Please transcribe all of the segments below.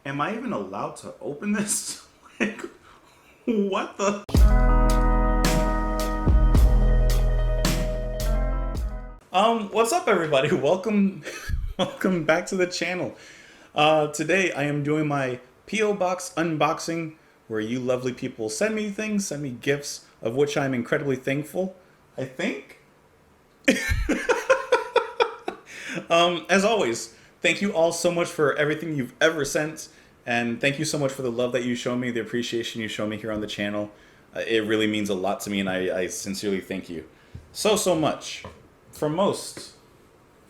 Am I even allowed to open this? Like, what the? What's up, everybody? Welcome back to the channel. Today I am doing my P.O. Box unboxing, where you lovely people send me things, send me gifts, of which I'm incredibly thankful, I think. As always, thank you all so much for everything you've ever sent, and thank you so much for the love that you show me, the appreciation you show me here on the channel. It really means a lot to me, and I sincerely thank you so much for most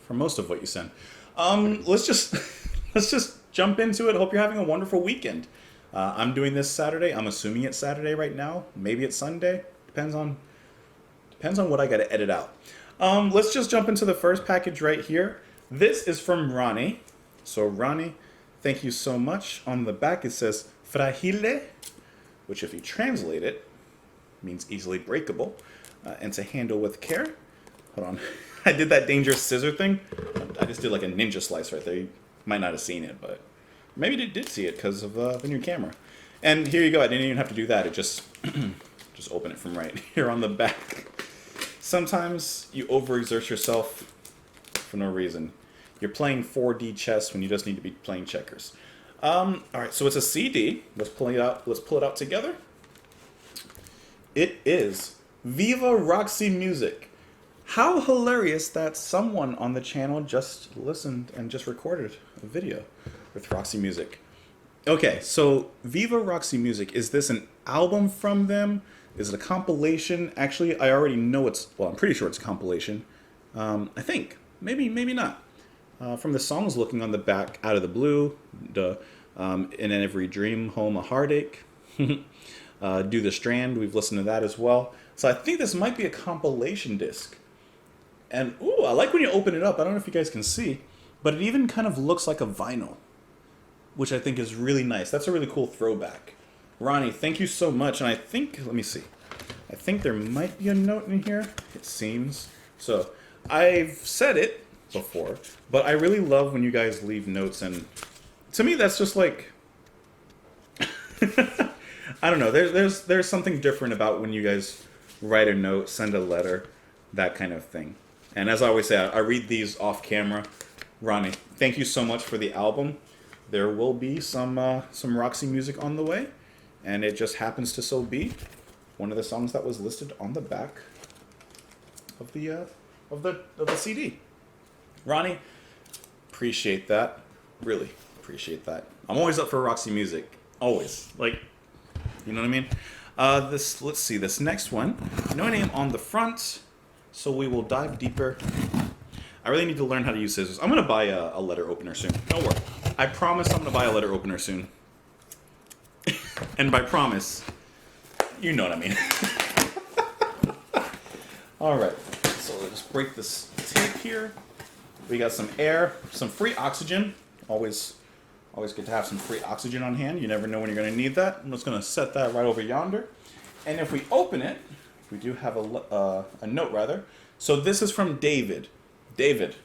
of what you send. Let's just jump into it. Hope you're having a wonderful weekend. I'm doing this Saturday. I'm assuming it's Saturday right now. Maybe it's Sunday. Depends on what I got to edit out. Let's just jump into the first package right here. This is from Ronnie. So Ronnie, thank you so much. On the back it says fragile, which if you translate it means easily breakable, and to handle with care. Hold on. I did that dangerous scissor thing. I just did like a ninja slice right there. You might not have seen it, but maybe you did see it because of the new camera. And here you go. I didn't even have to do that. It just just open it from right here on the back. Sometimes you overexert yourself for no reason. You're playing 4D chess when you just need to be playing checkers. All right, so it's a CD. Let's pull it out. Let's pull it out together. It is Viva Roxy Music. How hilarious that someone on the channel just listened and just recorded a video with Roxy Music. Okay, so Viva Roxy Music, is this an album from them? Is it a compilation? Actually, I already know I'm pretty sure it's a compilation. I think. Maybe not. From the songs looking on the back, Out of the Blue, In Every Dream, Home a Heartache, Do the Strand, we've listened to that as well. So I think this might be a compilation disc. And, ooh, I like when you open it up. I don't know if you guys can see, but it even kind of looks like a vinyl, which I think is really nice. That's a really cool throwback. Ronnie, thank you so much. And I think, let me see. I think there might be a note in here, it seems. So, I've said it before, but I really love when you guys leave notes. And to me, that's just like, I don't know. There's something different about when you guys write a note, send a letter, that kind of thing. And as I always say, I read these off camera. Ronnie, thank you so much for the album. There will be some Roxy Music on the way, and it just happens to so be one of the songs that was listed on the back of the CD. Ronnie, appreciate that. Really appreciate that. I'm always up for Roxy Music. Always. Like, you know what I mean? Let's see, this next one. No name on the front. So we will dive deeper. I really need to learn how to use scissors. I'm going to buy a letter opener soon. Don't worry. I promise I'm going to buy a letter opener soon. And by promise, you know what I mean. Alright. So let's break this tape here. We got some air, some free oxygen. Always good to have some free oxygen on hand. You never know when you're going to need that. I'm just going to set that right over yonder. And if we open it, we do have a note, rather. So this is from David. David,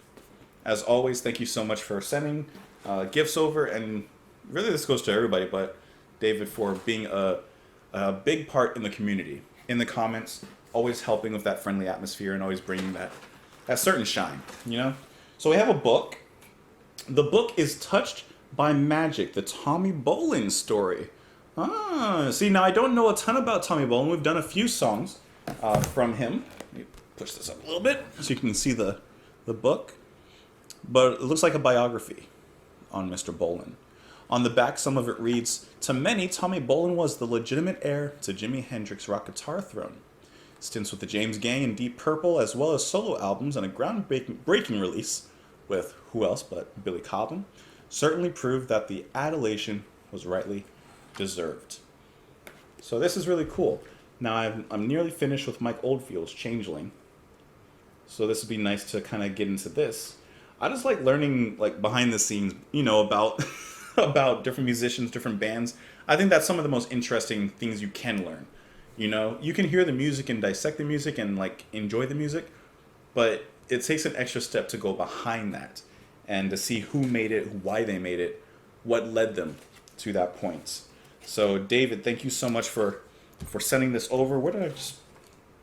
as always, thank you so much for sending gifts over. And really this goes to everybody, but David for being a big part in the community. In the comments, always helping with that friendly atmosphere and always bringing that certain shine, you know? So we have a book. The book is Touched by Magic, the Tommy Bolin story. See, now I don't know a ton about Tommy Bolin. We've done a few songs from him. Let me push this up a little bit so you can see the book. But it looks like a biography on Mr. Bolin. On the back, some of it reads, "To many, Tommy Bolin was the legitimate heir to Jimi Hendrix's rock guitar throne. Stints with the James Gang and Deep Purple, as well as solo albums and a groundbreaking release with who else but Billy Cobham, certainly proved that the adulation was rightly deserved." So this is really cool. Now I'm nearly finished with Mike Oldfield's Changeling. So this would be nice to kind of get into this. I just like learning like behind the scenes, you know, about about different musicians, different bands. I think that's some of the most interesting things you can learn. You know, you can hear the music and dissect the music and like enjoy the music, but it takes an extra step to go behind that and to see who made it, why they made it, what led them to that point. So David, thank you so much for sending this over. Where did I just...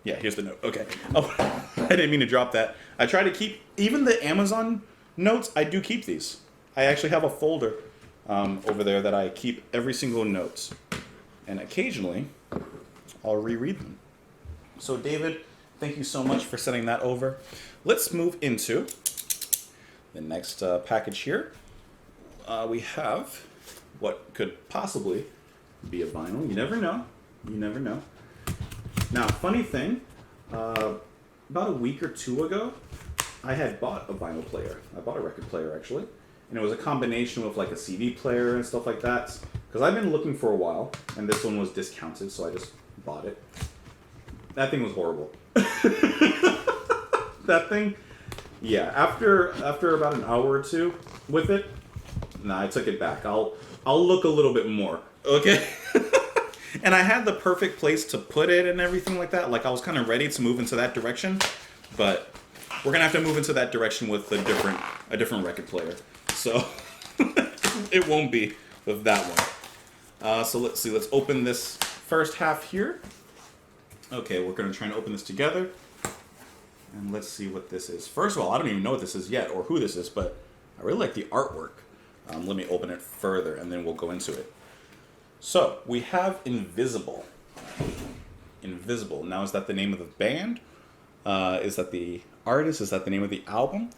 Yeah, here's the note. Okay. Oh, I didn't mean to drop that. I try to keep... Even the Amazon notes, I do keep these. I actually have a folder over there that I keep every single note. And occasionally, I'll reread them. So David, thank you so much for sending that over. Let's move into the next package here. We have what could possibly be a vinyl. You never know. You never know. Now, funny thing, about a week or two ago, I had bought a vinyl player. I bought a record player, actually. And it was a combination with like a CD player and stuff like that. Because I've been looking for a while, and this one was discounted, so I just bought it. That thing was horrible. That thing, yeah. After about an hour or two with it, nah, I took it back. I'll look a little bit more, okay? And I had the perfect place to put it and everything like that. Like I was kind of ready to move into that direction, but we're gonna have to move into that direction with a different record player. So it won't be with that one. So let's see. Let's open this first half here. Okay, we're gonna try and open this together, and let's see what this is. First of all, I don't even know what this is yet or who this is, but I really like the artwork. Let me open it further, and then we'll go into it. So, we have Invisible. Invisible. Now, is that the name of the band? Is that the artist? Is that the name of the album?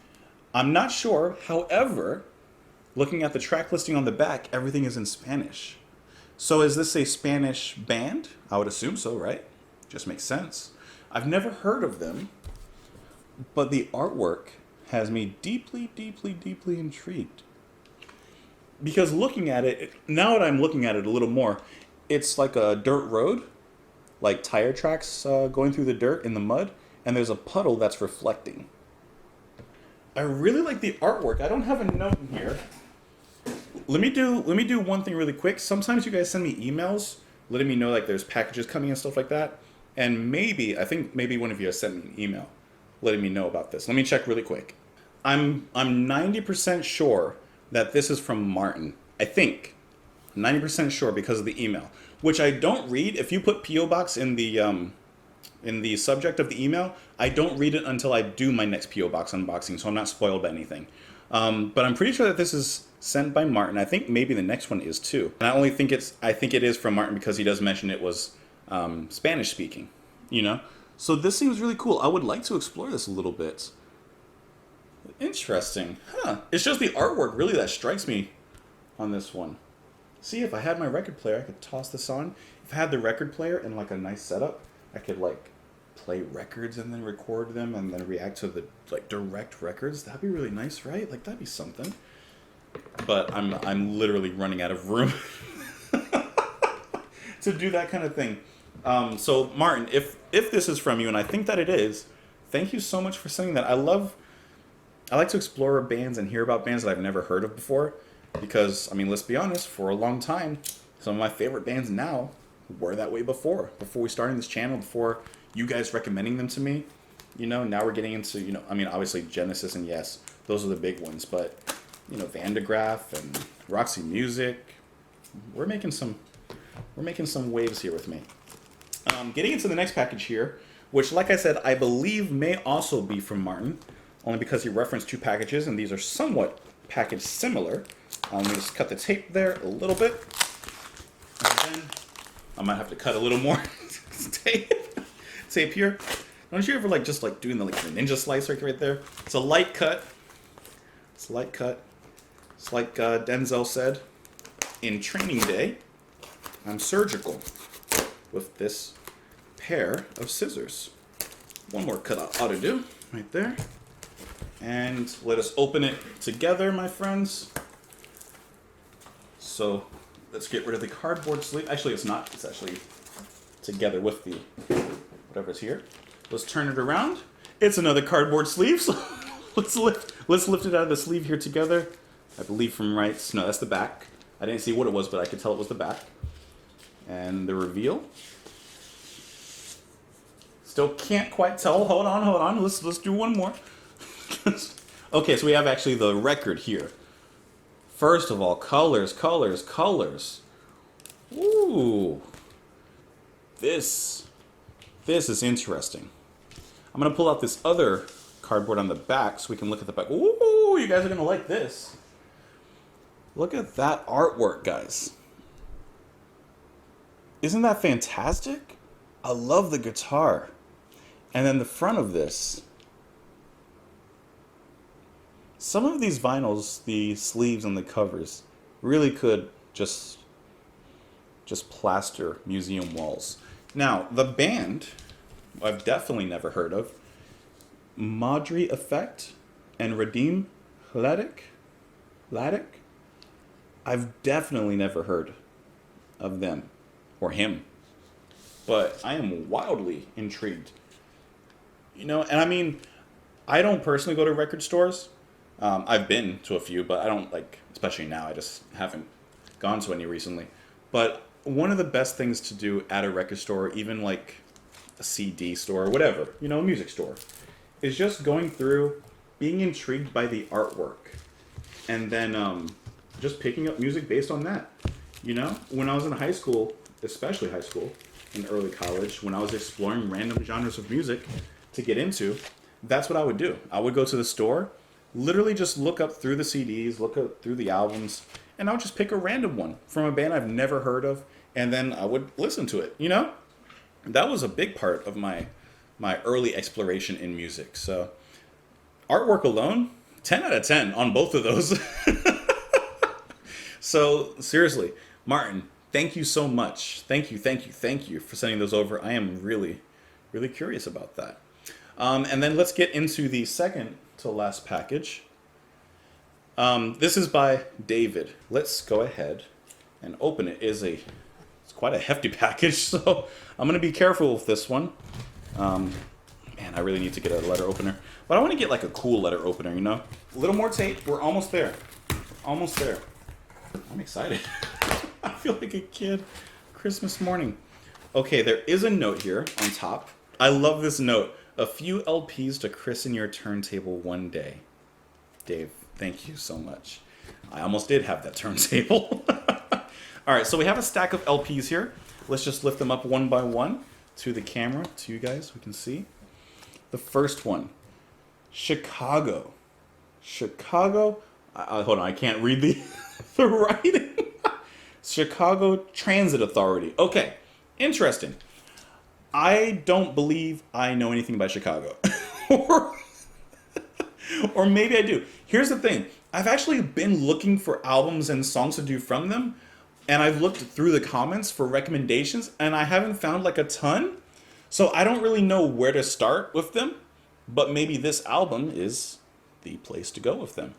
I'm not sure. However, looking at the track listing on the back, everything is in Spanish. So, is this a Spanish band? I would assume so, right? Just makes sense. I've never heard of them, but the artwork has me deeply, deeply, deeply intrigued. Because looking at it, now that I'm looking at it a little more, it's like a dirt road, like tire tracks going through the dirt in the mud, and there's a puddle that's reflecting. I really like the artwork. I don't have a note in here. Let me do one thing really quick. Sometimes you guys send me emails letting me know like there's packages coming and stuff like that, and I think maybe one of you has sent me an email letting me know about this. Let me check really quick. I'm 90% sure that this is from Martin. I think. 90% sure because of the email. Which I don't read. If you put P.O. Box in the subject of the email, I don't read it until I do my next P.O. Box unboxing, so I'm not spoiled by anything. But I'm pretty sure that this is sent by Martin. I think maybe the next one is too. And I think it is from Martin because he does mention it was Spanish speaking. You know? So this seems really cool. I would like to explore this a little bit. Interesting. Huh. It's just the artwork, really, that strikes me on this one. See, if I had my record player, I could toss this on. If I had the record player and, like, a nice setup, I could, like, play records and then record them and then react to the, like, direct records. That'd be really nice, right? Like, that'd be something. But I'm literally running out of room to do that kind of thing. So, Martin, if this is from you, and I think that it is, thank you so much for sending that. I like to explore bands and hear about bands that I've never heard of before because, I mean, let's be honest, for a long time, some of my favorite bands now were that way before we started this channel, before you guys recommending them to me. You know, now we're getting into, you know, I mean, obviously Genesis and yes, those are the big ones, but, you know, Van de Graaff and Roxy Music, we're making some waves here with me. Getting into the next package here, which, like I said, I believe may also be from Martin, only because he referenced two packages, and these are somewhat packaged similar. Let me just cut the tape there a little bit. And then I might have to cut a little more tape here. Don't you ever like just like doing the ninja slice right there? It's a light cut. It's a light cut. It's like Denzel said in Training Day, I'm surgical with this pair of scissors. One more cut ought to do right there. And let us open it together, my friends. So let's get rid of the cardboard sleeve. Actually, it's not. It's actually together with the whatever's here. Let's turn it around. It's another cardboard sleeve. So let's lift it out of the sleeve here together. I believe from right. No, that's the back. I didn't see what it was, but I could tell it was the back. And the reveal. Still can't quite tell. Hold on. Let's do one more. Okay, so we have actually the record here First of all, colors, colors, colors. Ooh. This is interesting. I'm going to pull out this other cardboard on the back so we can look at the back. Ooh, you guys are going to like this. Look at that artwork, guys. Isn't that fantastic? I love the guitar. And then the front of this. Some of these vinyls, the sleeves and the covers, really could just plaster museum walls. Now, the band, I've definitely never heard of. Madri Effect and Radim Ladik. I've definitely never heard of them or him. But I am wildly intrigued. You know, and I mean, I don't personally go to record stores. I've been to a few, but I don't like, especially now, I just haven't gone to any recently. But one of the best things to do at a record store, even like a CD store or whatever, you know, a music store, is just going through, being intrigued by the artwork, and then just picking up music based on that. You know, when I was in high school, especially high school and early college, when I was exploring random genres of music to get into, that's what I would do. I would go to the store, literally just look up through the CDs, look up through the albums, and I would just pick a random one from a band I've never heard of, and then I would listen to it, you know? That was a big part of my early exploration in music. So artwork alone, 10 out of 10 on both of those. So seriously, Martin, thank you so much. Thank you for sending those over. I am really, really curious about that. And then let's get into the second to last package. This is by David. Let's go ahead and open it. It's quite a hefty package, so I'm going to be careful with this one. Man, I really need to get a letter opener. But I want to get like a cool letter opener, you know? A little more tape. We're almost there. Almost there. I'm excited. I feel like a kid. Christmas morning. Okay, there is a note here on top. I love this note. A few LPs to christen your turntable one day. Dave, thank you so much. I almost did have that turntable. All right, so we have a stack of LPs here. Let's just lift them up one by one to the camera, to you guys, we can see. The first one, Chicago. Chicago, hold on, I can't read the, the writing. Chicago Transit Authority. Okay, interesting. I don't believe I know anything about Chicago. Or maybe I do. Here's the thing. I've actually been looking for albums and songs to do from them, and I've looked through the comments for recommendations, and I haven't found like a ton. So I don't really know where to start with them, but maybe this album is the place to go with them.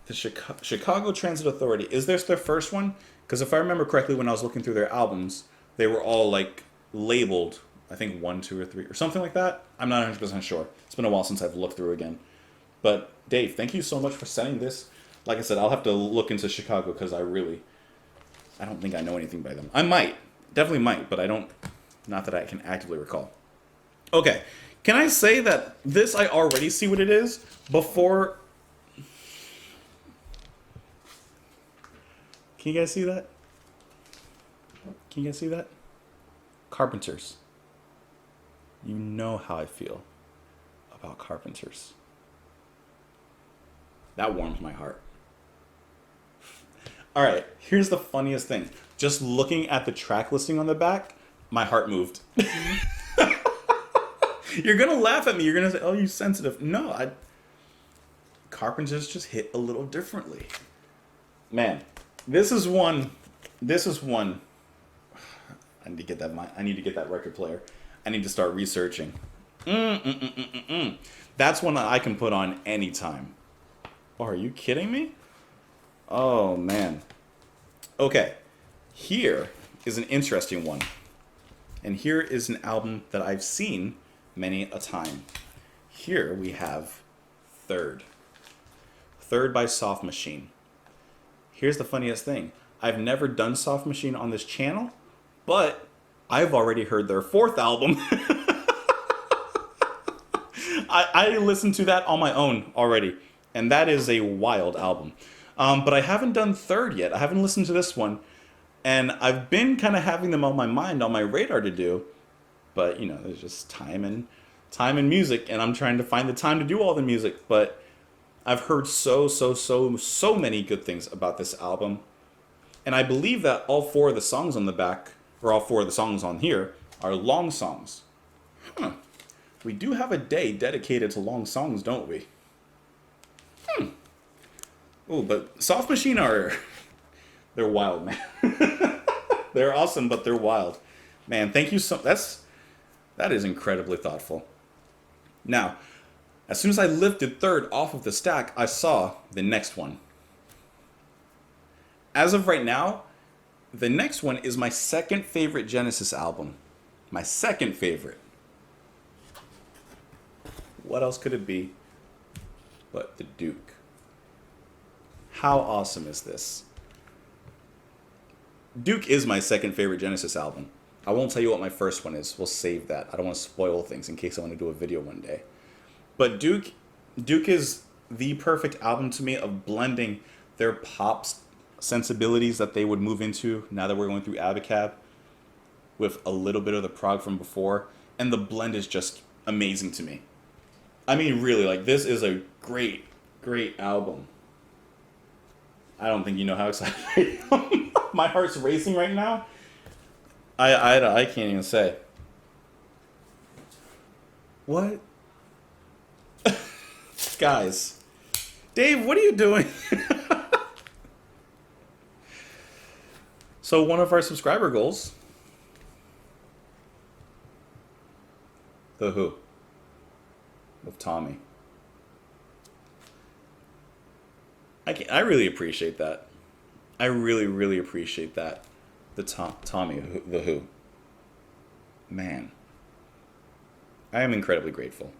The Chicago Transit Authority. Is this their first one? Because if I remember correctly, when I was looking through their albums, they were all like labeled, I think 1, 2, or 3, or something like that. I'm not 100% sure. It's been a while since I've looked through again. But Dave, thank you so much for sending this. Like I said, I'll have to look into Chicago because I don't think I know anything by them. I might. Definitely might, but I don't. Not that I can actively recall. Okay. Can I say that this, I already see what it is before... Can you guys see that? Can you guys see that? Carpenters. You know how I feel about Carpenters. That warms my heart. All right, here's the funniest thing. Just looking at the track listing on the back, my heart moved. You're going to laugh at me. You're going to say, oh, you sensitive. No, Carpenters just hit a little differently. Man, this is one. I need to get that record player. I need to start researching. That's one that I can put on anytime. Oh, are you kidding me? Oh, man. Okay. Here is an interesting one. And here is an album that I've seen many a time. Here we have Third. Third by Soft Machine. Here's the funniest thing. I've never done Soft Machine on this channel, but I've already heard their fourth album. I listened to that on my own already, and that is a wild album. But I haven't done third yet. I haven't listened to this one. And I've been kind of having them on my mind, on my radar to do. But, you know, there's just time and music. And I'm trying to find the time to do all the music. But I've heard so many good things about this album. And I believe that all four of the songs on the back, or all four of the songs on here, are long songs. Huh. We do have a day dedicated to long songs, don't we? Oh, but Soft Machine are... they're wild, man. They're awesome, but they're wild. Man, thank you so... That is incredibly thoughtful. Now, as soon as I lifted third off of the stack, I saw the next one. As of right now, the next one is my second favorite Genesis album. My second favorite. What else could it be but the Duke? How awesome is this? Duke is my second favorite Genesis album. I won't tell you what my first one is. We'll save that. I don't want to spoil things in case I want to do a video one day. But Duke is the perfect album to me of blending their pop sensibilities that they would move into now that we're going through Abacab with a little bit of the prog from before. And the blend is just amazing to me. I mean, really, like, this is a great album. I don't think you know how excited I am. My heart's racing right now. I can't even say. What? Guys. Dave, what are you doing? So one of our subscriber goals. The Who. With Tommy. I really appreciate that. I really appreciate that. The Tommy, the Who. Man. I am incredibly grateful.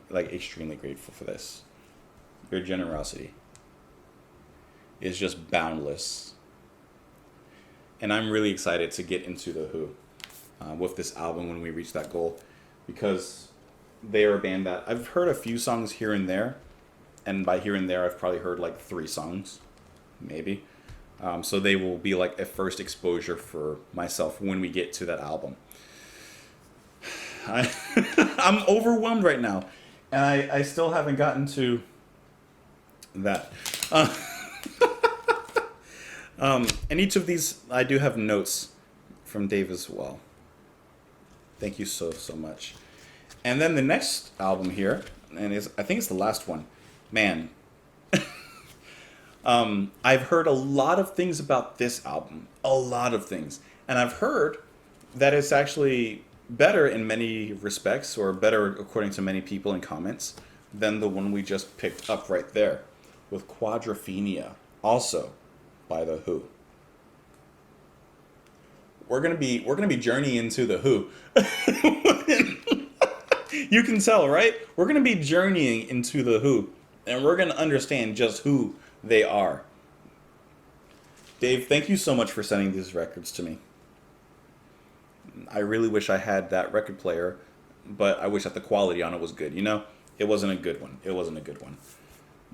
Like, extremely grateful for this. Your generosity is just boundless. And I'm really excited to get into the Who with this album when we reach that goal. Because they are a band that I've heard a few songs here and there. And by here and there, I've probably heard like 3 songs. Maybe. So they will be like a first exposure for myself when we get to that album. I'm overwhelmed right now. And I still haven't gotten to that. And each of these, I do have notes from Dave as well. Thank you so much. And then the next album here, and I think it's the last one. Man. I've heard a lot of things about this album. A lot of things. And I've heard that it's actually better in many respects, or better according to many people in comments, than the one we just picked up right there with Quadrophenia, also by the Who. We're gonna be journeying into the Who. You can tell, right? We're gonna be journeying into the Who, and we're gonna understand just who they are. Dave, thank you so much for sending these records to me. I really wish I had that record player, but I wish that the quality on it was good, you know? It wasn't a good one. It wasn't a good one.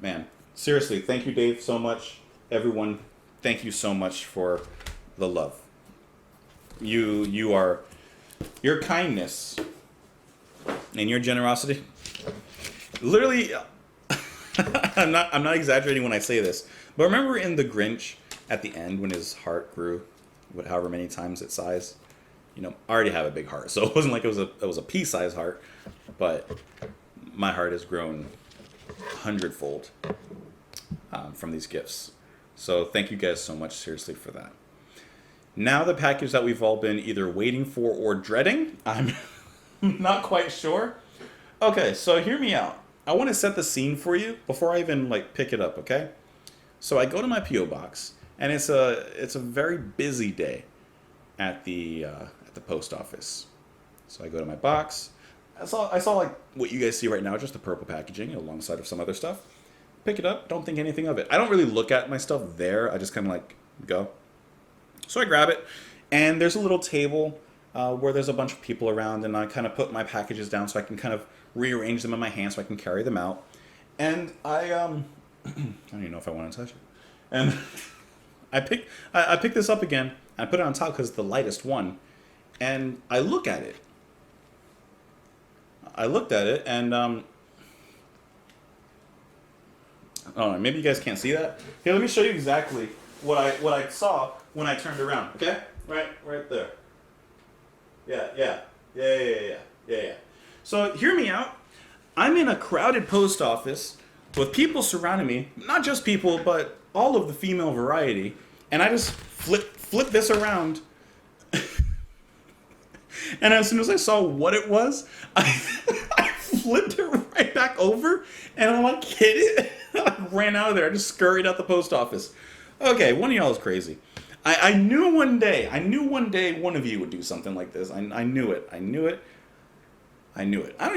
Man, seriously, thank you, Dave, so much. Everyone, thank you so much for the love. Your kindness and your generosity. Literally, I'm not exaggerating when I say this, but remember in The Grinch at the end when his heart grew, however many times its size. You know, I already have a big heart, so it wasn't like it was a pea-sized heart, but my heart has grown 100-fold from these gifts. So thank you guys so much, seriously, for that. Now the package that we've all been either waiting for or dreading. I'm not quite sure. Okay, so hear me out. I want to set the scene for you before I even pick it up, okay? So I go to my P.O. box, and it's a very busy day at the post office. So I go to my box. I saw what you guys see right now, just the purple packaging alongside of some other stuff. Pick it up, don't think anything of it. I don't really look at my stuff there. I just kind of go. So I grab it, and there's a little table where there's a bunch of people around, and I kind of put my packages down so I can kind of rearrange them in my hand so I can carry them out. And I don't even know if I want to touch it. And I pick this up again. I put it on top because it's the lightest one. And I look at it. I looked at it and I don't know, maybe you guys can't see that. Here, let me show you exactly what I saw when I turned around. Okay? Right there. Yeah. So hear me out. I'm in a crowded post office with people surrounding me, not just people, but all of the female variety, and I just flip this around. And as soon as I saw what it was, I flipped it right back over, and I'm like, hit it. I ran out of there. I just scurried out the post office. Okay, one of y'all is crazy. I knew one day one of you would do something like this. I knew it. I don't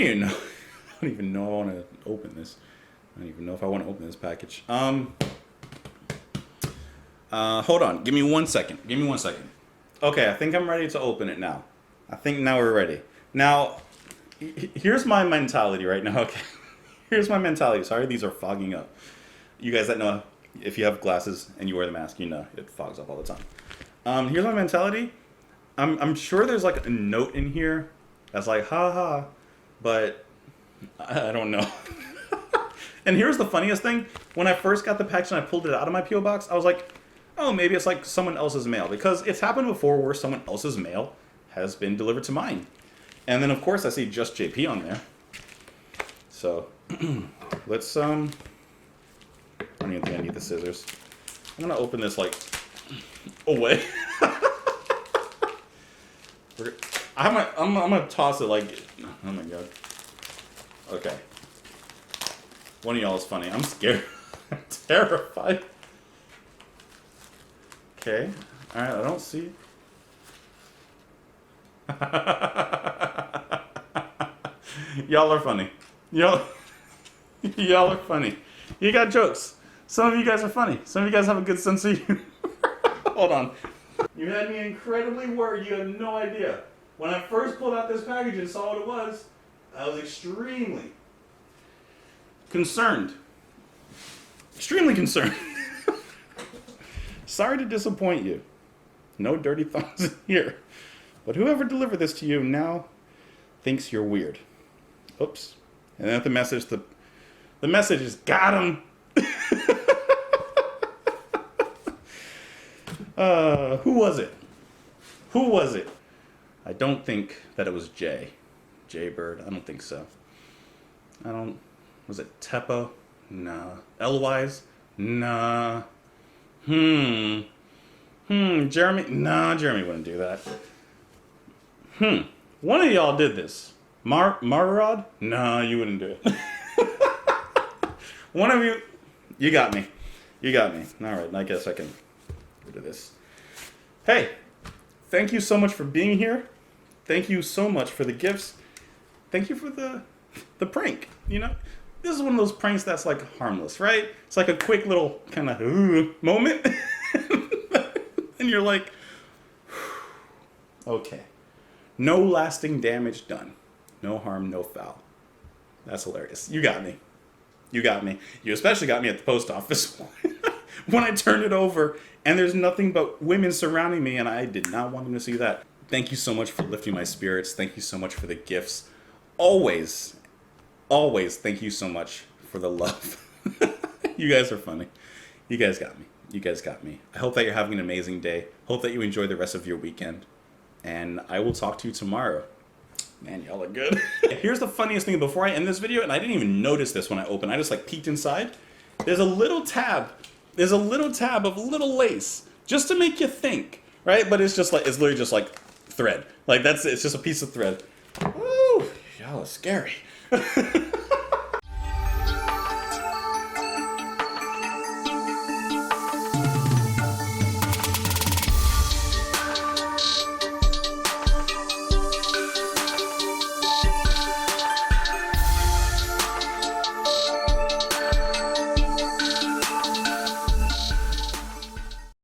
even know. I don't even know I want to open this. I don't even know if I want to open this package. Hold on. Give me 1 second. Okay, I think I'm ready to open it now. I think now we're ready. Now, here's my mentality right now. Okay, here's my mentality. Sorry, these are fogging up. You guys that know, if you have glasses and you wear the mask, you know it fogs up all the time. Here's my mentality. I'm sure there's like a note in here that's like, ha, but I don't know. And here's the funniest thing. When I first got the package and I pulled it out of my P.O. box, I was like, oh, maybe it's like someone else's mail. Because it's happened before where someone else's mail has been delivered to mine. And then, of course, I see just JP on there. So, let's, I don't even think I need the scissors. I'm going to open this, like, away. I'm going to toss it, like, oh my god. Okay. One of y'all is funny. I'm scared. I'm terrified. Okay. Alright, I don't see. Y'all are funny. Y'all are funny. You got jokes. Some of you guys are funny. Some of you guys have a good sense of humor. Hold on. You had me incredibly worried. You have no idea. When I first pulled out this package and saw what it was, I was extremely concerned. Extremely concerned. Sorry to disappoint you. No dirty thoughts in here. But whoever delivered this to you now thinks you're weird. Oops. And then the message is, got him. Who was it? I don't think that it was Jay. Jaybird. I don't think so. Was it Teppo? Nah. Elwise? Nah. Jeremy? Nah, Jeremy wouldn't do that. One of y'all did this. Marrod? No, you wouldn't do it. One of you got me. Alright, I guess I can do this. Hey, thank you so much for being here. Thank you so much for the gifts. Thank you for the prank, you know? This is one of those pranks that's like harmless, right? It's like a quick little kind of moment. And you're like, okay. No lasting damage done. No harm, no foul. That's hilarious. You got me. You especially got me at the post office when I turned it over and there's nothing but women surrounding me and I did not want them to see that. Thank you so much for lifting my spirits. Thank you so much for the gifts. Always thank you so much for the love. You guys are funny. You guys got me. I hope that you're having an amazing day. Hope that you enjoy the rest of your weekend. And I will talk to you tomorrow. Man, y'all are good. Here's the funniest thing before I end this video, and I didn't even notice this when I opened. I just like peeked inside. There's a little tab. There's a little tab of little lace just to make you think, right? But it's literally just like thread. Like it's just a piece of thread. Woo, y'all are scary.